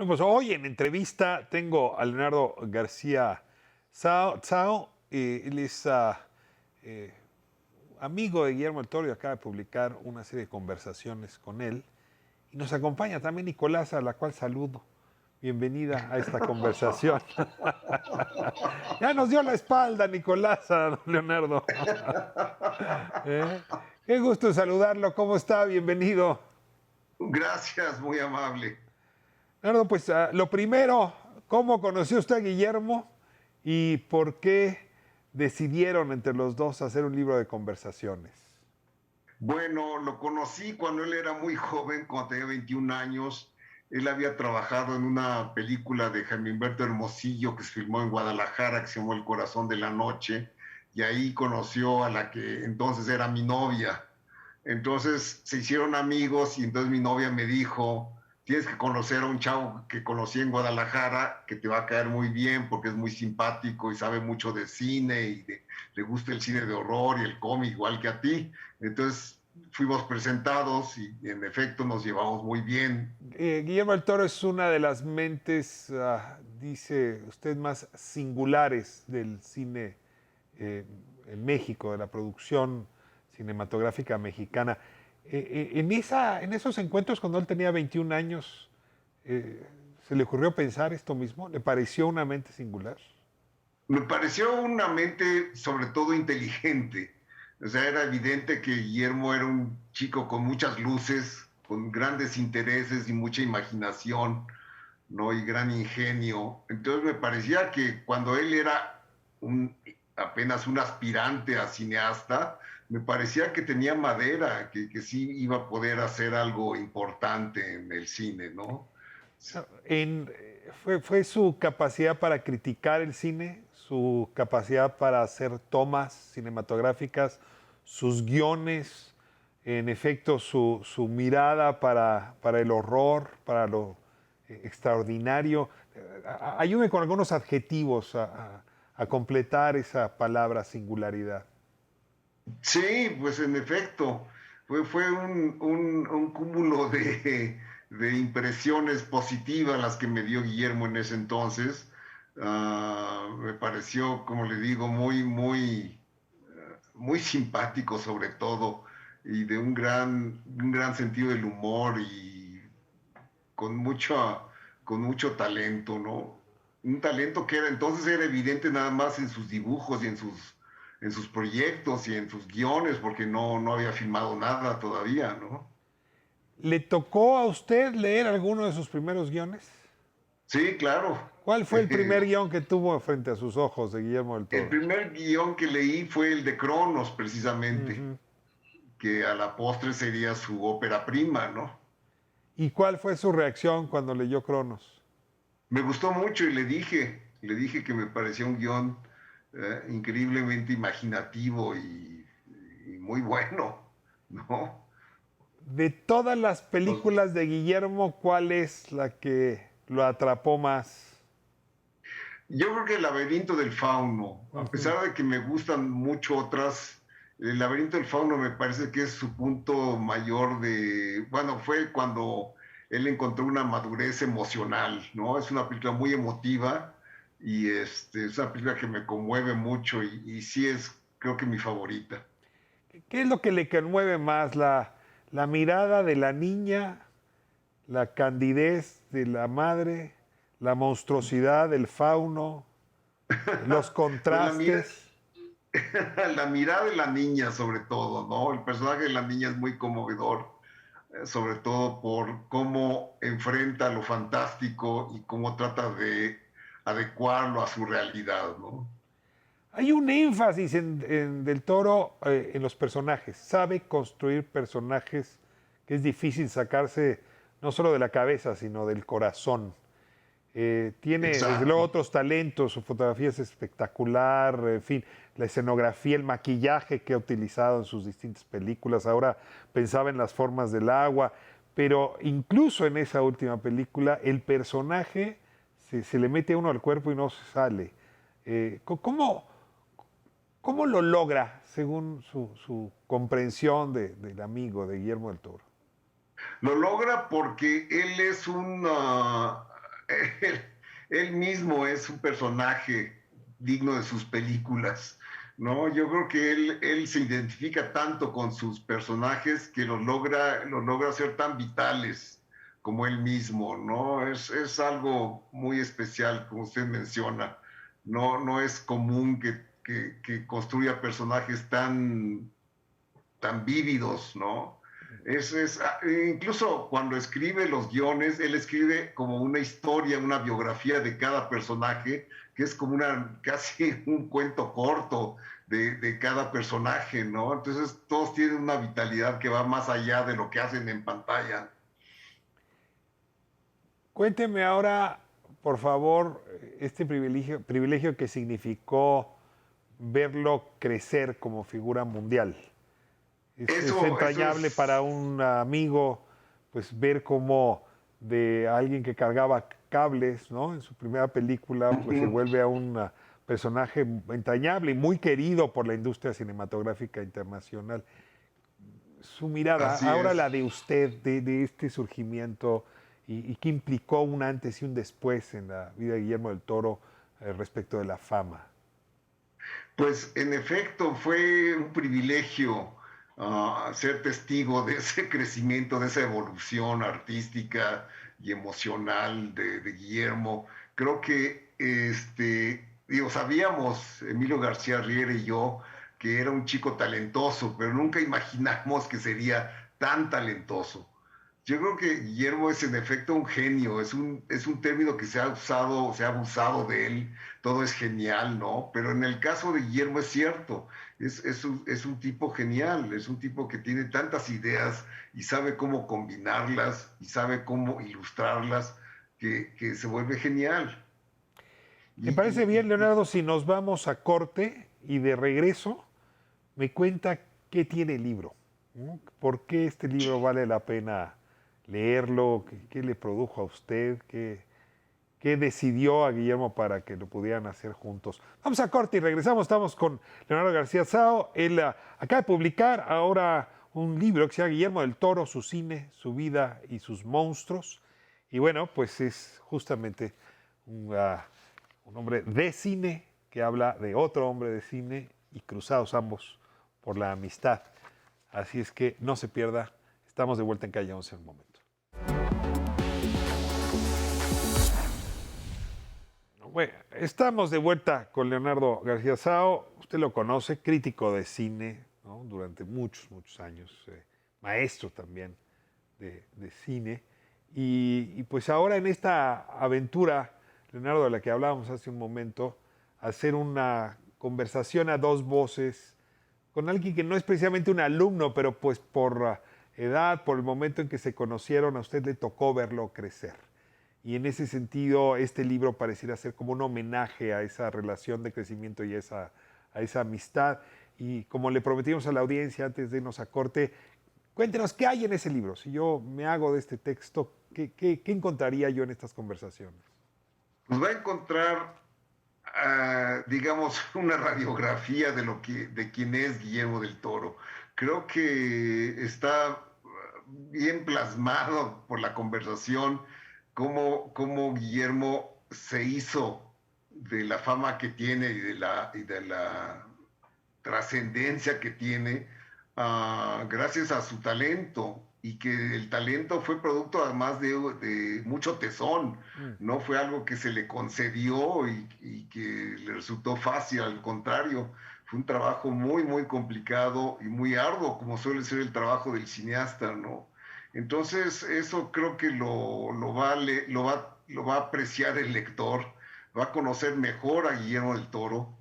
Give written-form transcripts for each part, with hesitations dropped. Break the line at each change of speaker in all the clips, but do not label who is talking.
Bueno, pues hoy en entrevista tengo a Leonardo García Tsao. Él es eh, amigo de Guillermo del Toro y acaba de publicar una serie de conversaciones con él. Y nos acompaña también Nicolasa, a la cual saludo. Bienvenida a esta conversación. Ya nos dio la espalda, Nicolasa, don Leonardo. ¿Eh? Qué gusto saludarlo. ¿Cómo está? Bienvenido.
Gracias, muy amable.
Leonardo, pues lo primero, ¿cómo conoció usted a Guillermo y por qué decidieron entre los dos hacer un libro de conversaciones?
Bueno, lo conocí cuando él era muy joven, cuando tenía 21 años. Él había trabajado en una película de Jaime Humberto Hermosillo que se filmó en Guadalajara, que se llamó El Corazón de la Noche, y ahí conoció a la que entonces era mi novia. Entonces se hicieron amigos y entonces mi novia me dijo, tienes que conocer a un chavo que conocí en Guadalajara, que te va a caer muy bien porque es muy simpático y sabe mucho de cine y le gusta el cine de horror y el cómic igual que a ti. Entonces fuimos presentados y en efecto nos llevamos muy bien.
Guillermo del Toro es una de las mentes, dice usted, más singulares del cine en México, de la producción cinematográfica mexicana. En esos encuentros, cuando él tenía 21 años, eh, ¿se le ocurrió pensar esto mismo? ¿Le pareció una mente singular?
Me pareció una mente sobre todo inteligente. O sea, era evidente que Guillermo era un chico con muchas luces, con grandes intereses y mucha imaginación, ¿no? Y gran ingenio. Entonces me parecía que cuando él era apenas un aspirante a cineasta, me parecía que tenía madera, que sí iba a poder hacer algo importante en el cine, ¿no?
No, fue su capacidad para criticar el cine, su capacidad para hacer tomas cinematográficas, sus guiones, en efecto, su mirada para el horror, para lo extraordinario. Ayúdeme con algunos adjetivos a completar esa palabra singularidad.
Sí, pues en efecto, fue un cúmulo de impresiones positivas las que me dio Guillermo en ese entonces. Me pareció, como le digo, muy simpático sobre todo y de un gran sentido del humor y con mucho, con mucho talento, ¿no? Un talento que era, entonces era evidente nada más en sus dibujos y en sus proyectos y en sus guiones, porque no había filmado nada todavía, ¿no?
¿Le tocó a usted leer alguno de sus primeros guiones?
Sí, claro.
¿Cuál fue el primer guión que tuvo frente a sus ojos de Guillermo del
El
Toro?
primer guión que leí fue el de Cronos, precisamente,
Ujú.
que a la postre sería su ópera prima, ¿no?
¿Y cuál fue su reacción cuando leyó Cronos?
Me gustó mucho y le dije que me parecía un guión increíblemente imaginativo y muy bueno, ¿no?
De todas las películas de Guillermo, ¿cuál es la que lo atrapó más?
Yo creo que el laberinto del fauno, a
Ujú.
pesar de que me gustan mucho otras, el laberinto del fauno me parece que es su punto mayor de, bueno, fue cuando él encontró una madurez emocional, ¿no? Es una película muy emotiva y es una película que me conmueve mucho y sí es, creo que mi favorita.
¿Qué es lo que le conmueve más? ¿La mirada de la niña, la candidez de la madre, la monstruosidad del fauno, los
Pues
contrastes?
la mirada de la niña sobre todo, ¿no? El personaje de la niña es muy conmovedor, sobre todo por cómo enfrenta lo fantástico y cómo trata de adecuarlo a su realidad, ¿no?
Hay un énfasis Del Toro en los personajes. Sabe construir personajes que es difícil sacarse no solo de la cabeza, sino del corazón. Tiene desde luego
Exacto.
otros talentos, su fotografía es espectacular, en fin, la escenografía, el maquillaje que ha utilizado en sus distintas películas. Ahora pensaba en las formas del agua, pero incluso en esa última película, el personaje se le mete a uno al cuerpo y no se sale. ¿Cómo, ¿Cómo lo logra, según su comprensión del amigo de Guillermo del Toro?
Lo logra porque él es él, él mismo es un personaje digno de sus películas, ¿no? Yo creo que él se identifica tanto con sus personajes que los logra hacer tan vitales como él mismo, ¿no? Es algo muy especial, como usted menciona. No es común que construya personajes tan vívidos, ¿no? Incluso cuando escribe los guiones, él escribe como una historia, una biografía de cada personaje, que es como casi un cuento corto de cada personaje, ¿no? Entonces todos tienen una vitalidad que va más allá de lo que hacen en pantalla.
Cuénteme ahora, por favor, este privilegio que significó verlo crecer como figura mundial. Es
Eso
entrañable para
es
un amigo, pues ver cómo de alguien que cargaba cables, ¿no? En su primera película, pues se vuelve a un personaje entrañable y muy querido por la industria cinematográfica internacional. Su mirada,
así
ahora
es.
la de usted, de este surgimiento y qué implicó un antes y un después en la vida de Guillermo del Toro respecto de la fama.
Pues en efecto fue un privilegio ser testigo de ese crecimiento, de esa evolución artística y emocional de Guillermo. Creo que, digo, sabíamos, Emilio García Riera y yo, que era un chico talentoso, pero nunca imaginamos que sería tan talentoso. Yo creo que Guillermo es en efecto un genio, es un término que se ha usado, se ha abusado de él, todo es genial, ¿no? Pero en el caso de Guillermo es cierto, es un tipo genial, es un tipo que tiene tantas ideas y sabe cómo combinarlas y sabe cómo ilustrarlas, que se vuelve genial.
¿Me
Y,
parece bien,
y,
Leonardo, si nos vamos a corte y de regreso me cuenta qué tiene el libro? ¿No? ¿Por qué este libro vale la pena leerlo? ¿Qué le produjo a usted? ¿Qué decidió a Guillermo para que lo pudieran hacer juntos? Vamos a corte y regresamos. Estamos con Leonardo García Sao. Él acaba de publicar ahora un libro que se llama Guillermo del Toro, su cine, su vida y sus monstruos. Y bueno, pues es justamente un hombre de cine que habla de otro hombre de cine y cruzados ambos por la amistad. Así es que no se pierda. Estamos de vuelta en Calle 11 en un momento. Bueno, estamos de vuelta con Leonardo García Sao. Usted lo conoce, crítico de cine, ¿no? Durante muchos años, maestro también de cine. Y pues ahora en esta aventura, Leonardo, de la que hablábamos hace un momento, hacer una conversación a dos voces con alguien que no es precisamente un alumno, pero pues por edad, por el momento en que se conocieron, a usted le tocó verlo crecer. Y en ese sentido, este libro pareciera ser como un homenaje a esa relación de crecimiento y a esa amistad. Y como le prometimos a la audiencia antes de irnos a corte, cuéntenos qué hay en ese libro. Si yo me hago de este texto, ¿qué encontraría yo en estas conversaciones?
pues va a encontrar, digamos, una radiografía de quién es Guillermo del Toro. Creo que está bien plasmado por la conversación cómo Guillermo se hizo de la fama que tiene y de la trascendencia que tiene gracias a su talento y que el talento fue producto además de mucho tesón,
Mm.
no fue algo que se le concedió que le resultó fácil, al contrario, fue un trabajo muy complicado y muy arduo, como suele ser el trabajo del cineasta, ¿no? Entonces, eso creo que lo va a apreciar el lector, va a conocer mejor a Guillermo del Toro,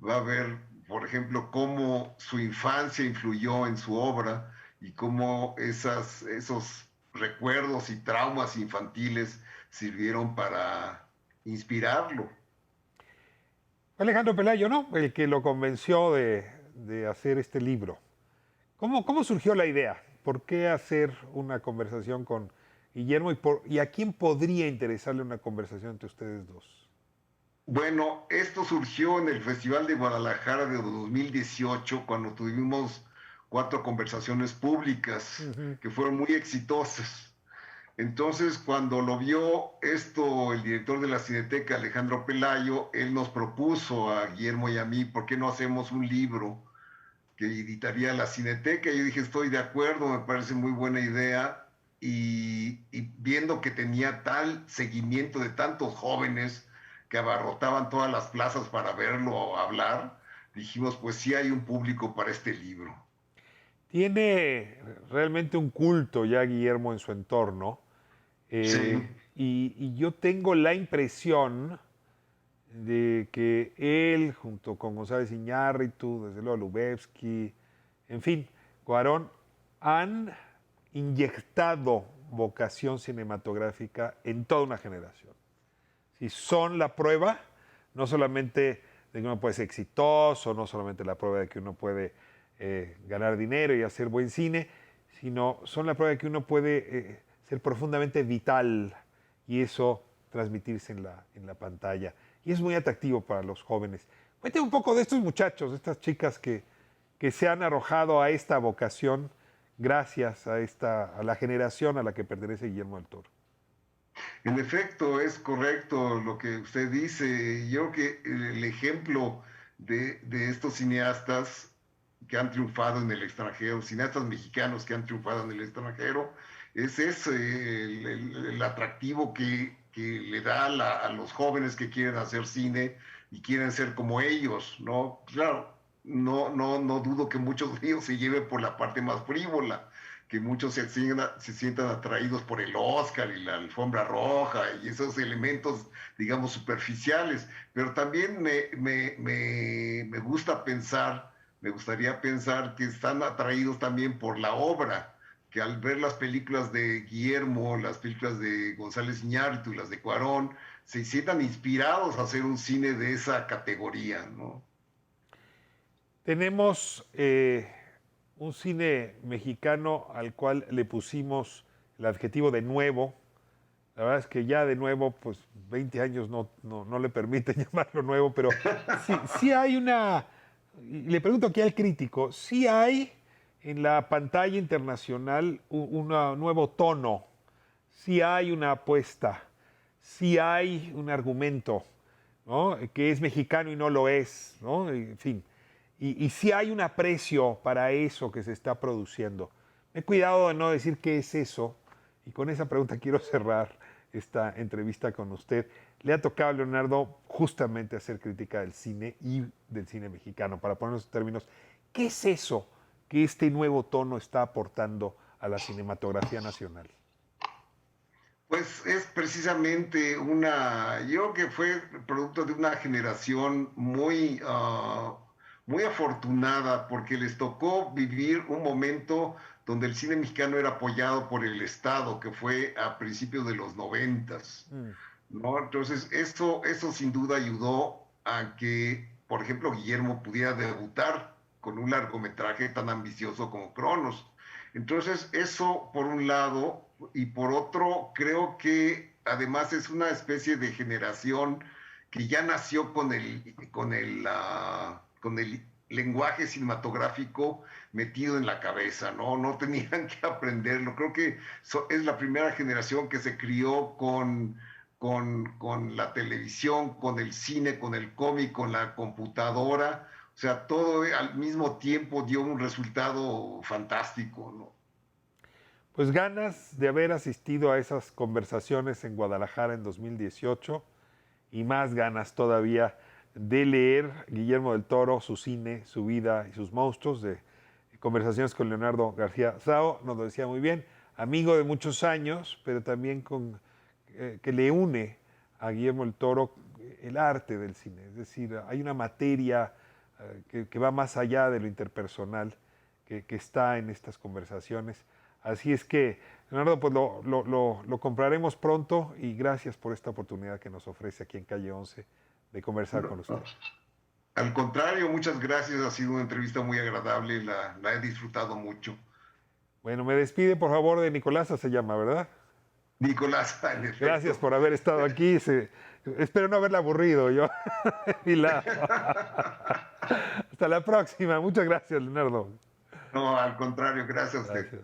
va a ver, por ejemplo, cómo su infancia influyó en su obra y cómo esos recuerdos y traumas infantiles sirvieron para inspirarlo.
Alejandro Pelayo, ¿no? El que lo convenció de hacer este libro. ¿Cómo surgió la idea? ¿Por qué hacer una conversación con Guillermo y a quién podría interesarle una conversación entre ustedes dos?
Bueno, esto surgió en el Festival de Guadalajara de 2018, cuando tuvimos 4 conversaciones públicas
Ujú.
que fueron muy exitosas. Entonces, cuando lo vio esto, el director de la Cineteca, Alejandro Pelayo, él nos propuso a Guillermo y a mí, ¿por qué no hacemos un libro que editaría la Cineteca? Yo dije, estoy de acuerdo, me parece muy buena idea. Y viendo que tenía tal seguimiento de tantos jóvenes que abarrotaban todas las plazas para verlo hablar, dijimos, pues sí hay un público para este libro.
Tiene realmente un culto ya Guillermo en su entorno.
Sí,
Y yo tengo la impresión de que él, junto con González Iñárritu, desde luego Lubevsky, en fin, Cuarón, han inyectado vocación cinematográfica en toda una generación. Si son la prueba, no solamente de que uno puede ser exitoso, no solamente la prueba de que uno puede ganar dinero y hacer buen cine, sino son la prueba de que uno puede ser profundamente vital y eso transmitirse en la pantalla. Y es muy atractivo para los jóvenes. Cuéntame un poco de estos muchachos, de estas chicas que se han arrojado a esta vocación gracias a la generación a la que pertenece Guillermo del Toro.
en efecto, es correcto lo que usted dice. Yo creo que el ejemplo de estos cineastas que han triunfado en el extranjero, cineastas mexicanos que han triunfado en el extranjero, es ese el atractivo que le da a los jóvenes que quieren hacer cine y quieren ser como ellos, ¿no? Claro, no dudo que muchos de ellos se lleven por la parte más frívola, que muchos se sientan atraídos por el Oscar y la alfombra roja y esos elementos, digamos, superficiales, pero también me gusta pensar, me gustaría pensar que están atraídos también por la obra, que al ver las películas de Guillermo, las películas de González Iñárritu y las de Cuarón, se sientan inspirados a hacer un cine de esa categoría, ¿no?
Tenemos un cine mexicano al cual le pusimos el adjetivo de nuevo. La verdad es que ya de nuevo, pues 20 años no le permiten llamarlo nuevo, pero sí hay una, y le pregunto aquí al crítico, sí hay en la pantalla internacional un nuevo tono, sí hay una apuesta, sí hay un argumento, ¿no? Que es mexicano y no lo es, ¿no? En fin, y sí hay un aprecio para eso que se está produciendo. Me he cuidado de no decir qué es eso, y con esa pregunta quiero cerrar esta entrevista con usted. Le ha tocado a Leonardo justamente hacer crítica del cine y del cine mexicano. Para ponernos en términos, ¿qué es eso que este nuevo tono está aportando a la cinematografía nacional?
Pues es precisamente yo creo que fue producto de una generación muy afortunada porque les tocó vivir un momento donde el cine mexicano era apoyado por el Estado, que fue a principios de los 90,
Mm.
¿no? Entonces, eso sin duda ayudó a que, por ejemplo, Guillermo pudiera debutar con un largometraje tan ambicioso como Cronos. Entonces, eso por un lado, y por otro, creo que además es una especie de generación que ya nació con el lenguaje cinematográfico metido en la cabeza, ¿no? No tenían que aprenderlo. Creo que es la primera generación que se crió con la televisión, con el cine, con el cómic, con la computadora. O sea, todo al mismo tiempo dio un resultado fantástico, ¿no?
Pues ganas de haber asistido a esas conversaciones en Guadalajara en 2018 y más ganas todavía de leer Guillermo del Toro, su cine, su vida y sus monstruos, de conversaciones con Leonardo García Sao, nos lo decía muy bien, amigo de muchos años, pero también que le une a Guillermo del Toro el arte del cine, es decir, hay una materia que va más allá de lo interpersonal que está en estas conversaciones. Así es que, Leonardo, pues lo compraremos pronto y gracias por esta oportunidad que nos ofrece aquí en Calle 11 de conversar con usted.
Al contrario, muchas gracias. Ha sido una entrevista muy agradable. La he disfrutado mucho.
Bueno, me despide por favor de Nicolasa, se llama, ¿verdad?
Nicolás, en
Gracias
efecto.
por haber estado aquí. Espero no haberla aburrido yo. Hasta la próxima. Muchas gracias, Leonardo.
No, al contrario, gracias a usted.
Gracias.